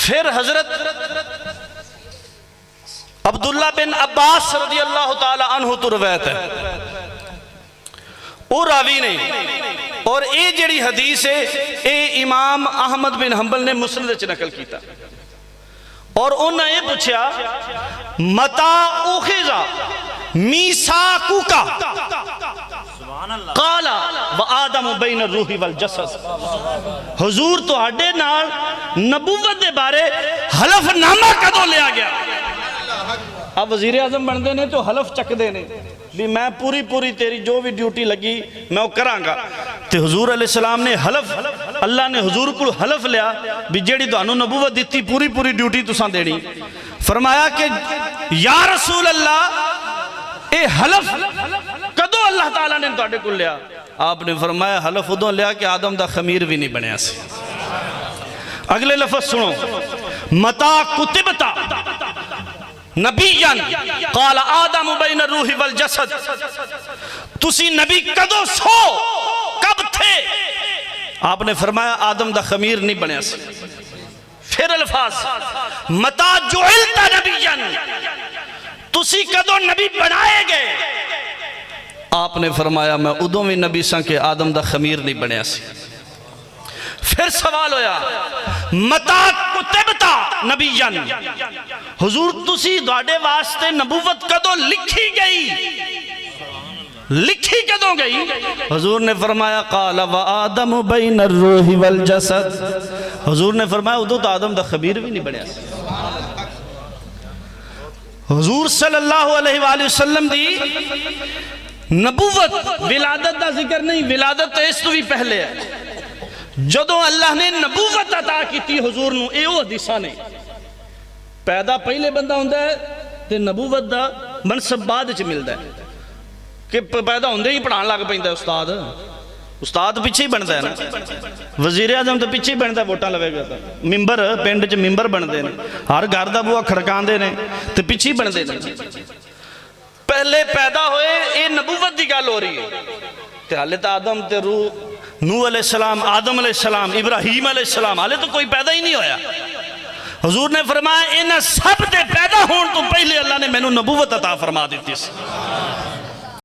پھر حضرت عبداللہ بن عباس رضی اللہ تعالی عنہ تو روایت ہے، وہ راوی نے، اور اے جڑی حدیث ہے اے امام احمد بن حنبل نے مسند وچ نقل کیتا، اور انہاں یہ پوچھا متا اخذا میثاقک قال وآدم بین الروح والجسد، حضور تہاڈے نال نبوت دے بارے حلف نامہ کدوں لیا گیا؟ اب وزیر اعظم بن دے نے تو حلف چک دے نے بھی میں پوری تیری جو بھی ڈیوٹی لگی میں وہ کراں گا، تے حضور علیہ السلام نے حلف، اللہ نے حضور کو حلف لیا بھی جیڑی تانوں نبوت دیتی پوری ڈیوٹی تساں دینی۔ فرمایا کہ یا رسول اللہ اے حلف کدوں اللہ تعالیٰ نے تواڈے کول لیا؟ آپ نے فرمایا حلف ادوں لیا کہ آدم دا خمیر بھی نہیں بنیا سی۔ اگلے لفظ سنو، متا کتبتا نبیان قال آدم بین الروح والجسد، تسی نبی کدو سو کب تھے؟ آپ نے فرمایا آدم دا خمیر نہیں بنیا سی۔ پھر الفاظ متا جعلت نبیان، تسی کدو نبی بنائے گئے؟ آپ نے فرمایا میں ادوں بھی نبی ساں کہ آدم دا خمیر نہیں بنیا سی۔ پھر سوال ہویا متا کتبتا نبیان، حضور تسی دواڈے واسطے نبوت کدو لکھی گئی؟ لکھی کدو گئی؟ حضور نے فرمایا قال وآدم بین الروح والجسد، حضور نے فرمایا ادو تو آدم دا خمیر بھی نہیں بنیا سی۔ حضور صلی اللہ علیہ وآلہ وسلم دی نبوت، ولادت دا ذکر نہیں، ولادت اس تو بھی پہلے ہے۔ جدوں اللہ نے نبوت عطا کیتی حضور نو، اے وہ حدیثاں نے پیدا پہلے بندہ ہوندہ ہے تے نبوت دا منصب بعد وچ ملدا ہے، کہ پیدا ہوندے ہی پڑھان لگ پیندا ہے استاد پیچھے ہی بنتا ہے نا، وزیر اعظم تو پیچھے ہی بنتا ہے، ووٹاں لوے گا ممبر پنڈ وچ ممبر بندے نے، ہر گھر دا بوا کھڑکاندے نے تے پیچھے ہی بندے نے۔ پہلے پیدا ہوئے اے نبوت دی گل ہو رہی ہے، تے حالے تا آدم تے روح نوح علیہ السلام، آدم علیہ السلام، ابراہیم علیہ السلام، حالے تو کوئی پیدا ہی نہیں ہویا۔ حضور نے فرمایا انہاں سب دے پیدا ہون تو پہلے اللہ نے مینوں نبوت عطا فرما دیتی سی۔